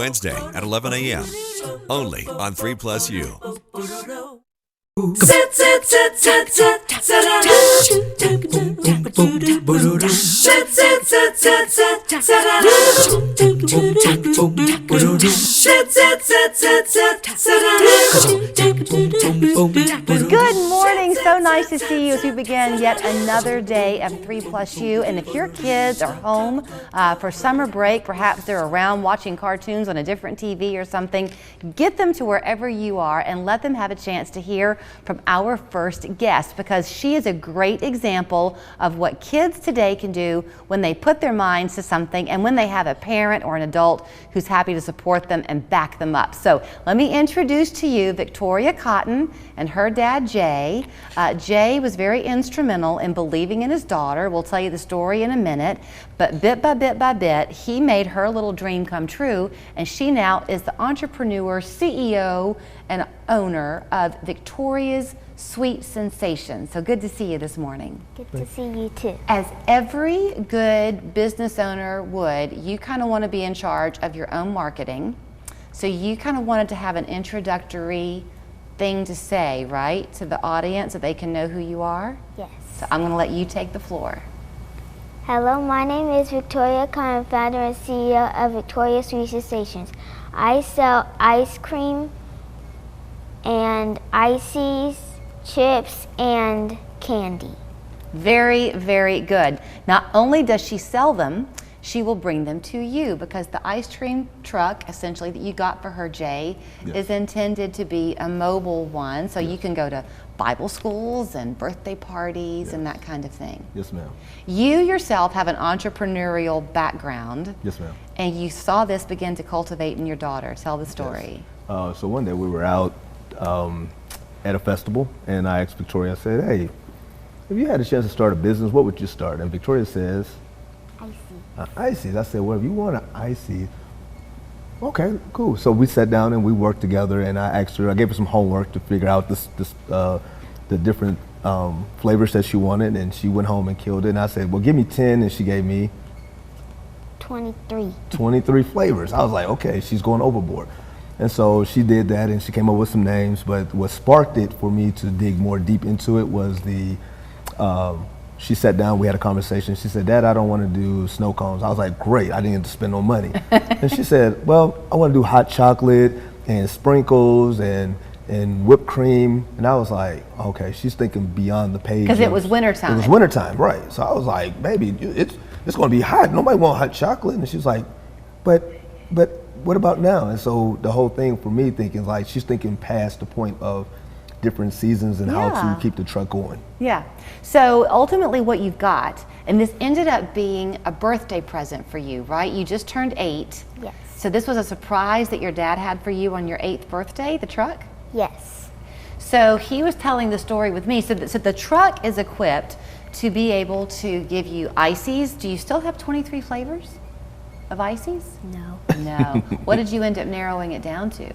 Wednesday at 11 a.m. Only on 3 Plus U. Sit, sit, sit, sit, sit, sit, sit, Good morning. So nice to see you as we begin yet another day of 3 Plus U. And if your kids are home for summer break, perhaps they're around watching cartoons on a different TV or something, get them to wherever you are and let them have a chance to hear from our first guest, because she is a great example of what kids today can do when they put their minds to something and when they have a parent or an adult who's happy to support them and back them up. So let me introduce to you Victoria Cotton and her dad, Jay. Jay was very instrumental in believing in his daughter. We'll tell you the story in a minute, but bit by bit, he made her little dream come true, and she now is the entrepreneur, CEO, and owner of Victoria's Sweet Sensation. So good to see you this morning. Good to see you too. As every good business owner would, you kind of want to be in charge of your own marketing. So you kind of wanted to have an introductory thing to say, right, to the audience so they can know who you are? Yes. So I'm going to let you take the floor. Hello, my name is Victoria Cotton, founder and CEO of Victoria's Sweet Sensations. I sell ice cream and ices, chips, and candy. Very, very good. Not only does she sell them, she will bring them to you, because the ice cream truck, essentially, that you got for her, Jay, is intended to be a mobile one, so you can go to Bible schools and birthday parties and that kind of thing. Yes, ma'am. You yourself have an entrepreneurial background. Yes, ma'am. And you saw this begin to cultivate in your daughter. Tell the story. Yes. So one day we were out at a festival, and I asked Victoria, I said, hey, if you had a chance to start a business, what would you start? And Victoria says, ices. I said, well, if you want an icy, okay, cool. So we sat down and we worked together, and I asked her, I gave her some homework to figure out the different flavors that she wanted, and she went home and killed it. And I said, well, give me 10, and she gave me 23 flavors. I was like, okay, she's going overboard. And so she did that, and she came up with some names, but what sparked it for me to dig more deep into it was she sat down, we had a conversation. She said, Dad, I don't want to do snow cones. I was like, great, I didn't have to spend no money. And she said, well, I want to do hot chocolate and sprinkles and whipped cream. And I was like, okay, she's thinking beyond the page. Because it was wintertime. It was wintertime, right. So I was like, baby, it's going to be hot. Nobody want hot chocolate. And she was like, but what about now? And so the whole thing for me thinking, like, she's thinking past the point of different seasons and how to keep the truck going. Yeah. So ultimately what you've got, and this ended up being a birthday present for you, right? You just turned 8. Yes. So this was a surprise that your dad had for you on your 8th birthday, the truck? Yes. So he was telling the story with me. So the truck is equipped to be able to give you ices. Do you still have 23 flavors of ices? No. No. What did you end up narrowing it down to?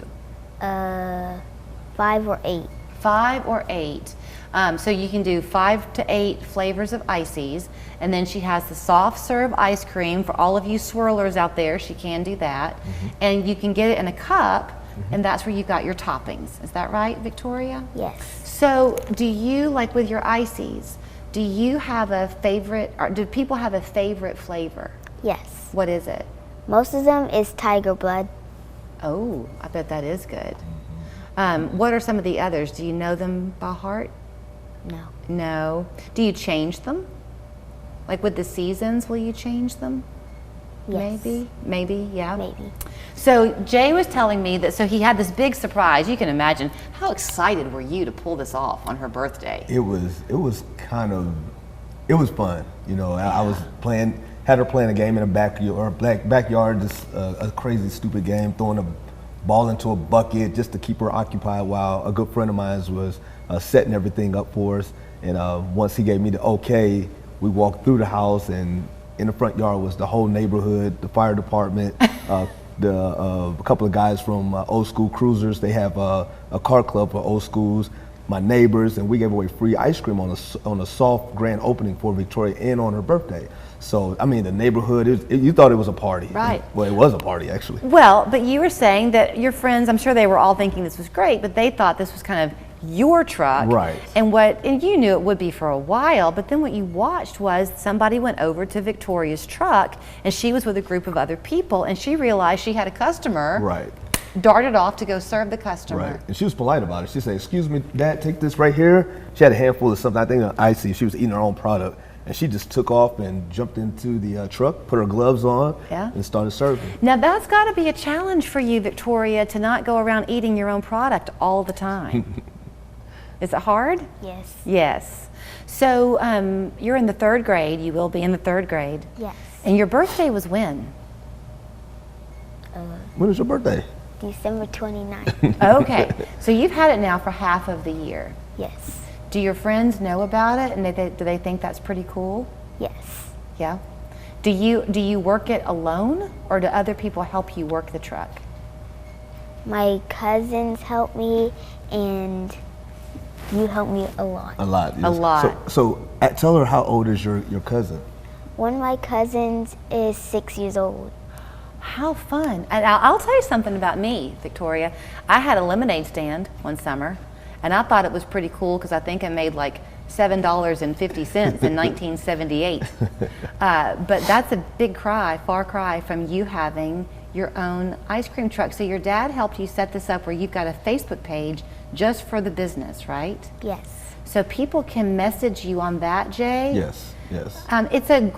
5 or 8. 5 or 8. So you can do 5 to 8 flavors of ices, and then she has the soft serve ice cream for all of you swirlers out there. She can do that, and you can get it in a cup, and that's where you got your toppings. Is that right, Victoria? Yes. So do you, like with your ices, do you have a favorite, or do people have a favorite flavor? Yes. What is it? Most of them is tiger blood. Oh, I bet that is good. What are some of the others? Do you know them by heart? No. No. Do you change them? Like with the seasons, will you change them? Yes. Maybe, yeah. Maybe. So Jay was telling me that, so he had this big surprise. You can imagine, how excited were you to pull this off on her birthday? It was fun. You know, I was had her playing a game in a backyard, just a crazy, stupid game, throwing a ball into a bucket just to keep her occupied while a good friend of mine was setting everything up for us. And once he gave me the okay, we walked through the house, and in the front yard was the whole neighborhood, the fire department, a couple of guys from Old School Cruisers. They have a car club for old schools. my neighbors, and we gave away free ice cream on a soft grand opening for Victoria and on her birthday. So, I mean, the neighborhood, you thought it was a party. Right. Well, it was a party, actually. Well, but you were saying that your friends, I'm sure they were all thinking this was great, but they thought this was kind of your truck. Right. And you knew it would be for a while, but then what you watched was somebody went over to Victoria's truck, and she was with a group of other people, and she realized she had a customer. Right. Darted off to go serve the customer. Right. And she was polite about it. She said, "Excuse me, Dad, take this right here." She had a handful of something, I think icy. She was eating her own product. And she just took off and jumped into the truck, put her gloves on, and started serving. Now that's got to be a challenge for you, Victoria, to not go around eating your own product all the time. Is it hard? Yes. Yes. So you're in the 3rd grade. You will be in the 3rd grade. Yes. And your birthday was when? When is your birthday? December 29th. Okay. So you've had it now for half of the year. Yes. Do your friends know about it, and do they think that's pretty cool? Yes. Yeah. Do you work it alone, or do other people help you work the truck? My cousins help me, and you help me a lot. A lot. Yes. A lot. So tell her, how old is your cousin? One of my cousins is 6 years old. How fun. And I'll tell you something about me, Victoria. I had a lemonade stand one summer, and I thought it was pretty cool because I think I made like $7.50 in 1978. But that's a big far cry from you having your own ice cream truck. So your dad helped you set this up where you've got a Facebook page just for the business, right? Yes. So people can message you on that, Jay? Yes, yes.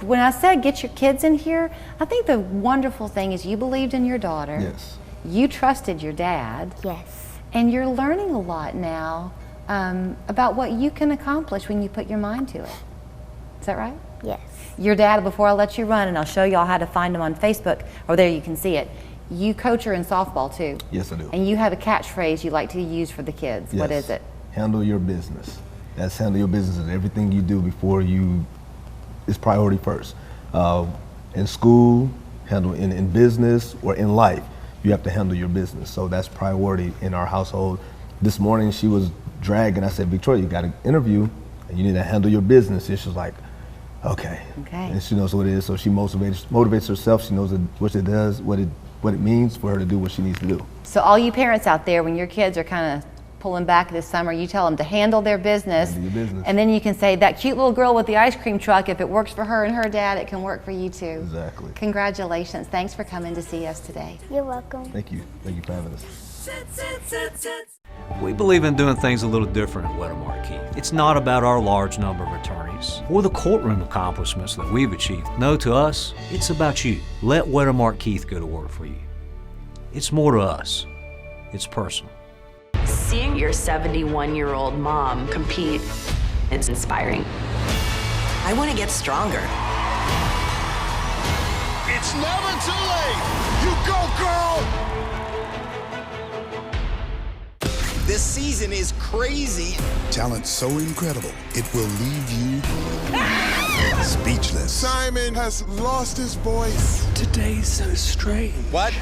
When I said get your kids in here, I think the wonderful thing is you believed in your daughter. Yes. You trusted your dad. Yes. And you're learning a lot now about what you can accomplish when you put your mind to it. Is that right? Yes. Your dad, before I let you run, and I'll show you all how to find him on Facebook, or there you can see it, you coach her in softball too. Yes, I do. And you have a catchphrase you like to use for the kids. Yes. What is it? Handle your business. That's handle your business, and everything you do before you is priority first. In school, in business, or in life, you have to handle your business. So that's priority in our household. This morning she was dragging. I said, "Victoria, you got an interview, and you need to handle your business." And she was like, "Okay." Okay. And she knows what it is, so she motivates herself. She knows what it does, what it means for her to do what she needs to do. So all you parents out there, when your kids are kind of pulling back this summer, you tell them to handle their business. Handle your business. And then you can say, that cute little girl with the ice cream truck, if it works for her and her dad, it can work for you too. Exactly. Congratulations. Thanks for coming to see us today. You're welcome. Thank you. Thank you for having us. We believe in doing things a little different at Wedemark Keith. It's not about our large number of attorneys or the courtroom accomplishments that we've achieved. No, to us, it's about you. Let Wedemark Keith go to work for you. It's more to us. It's personal. Seeing your 71-year-old mom compete, it's inspiring. I want to get stronger. It's never too late. You go, girl. This season is crazy. Talent so incredible, it will leave you speechless. Simon has lost his voice. Today's so strange. What?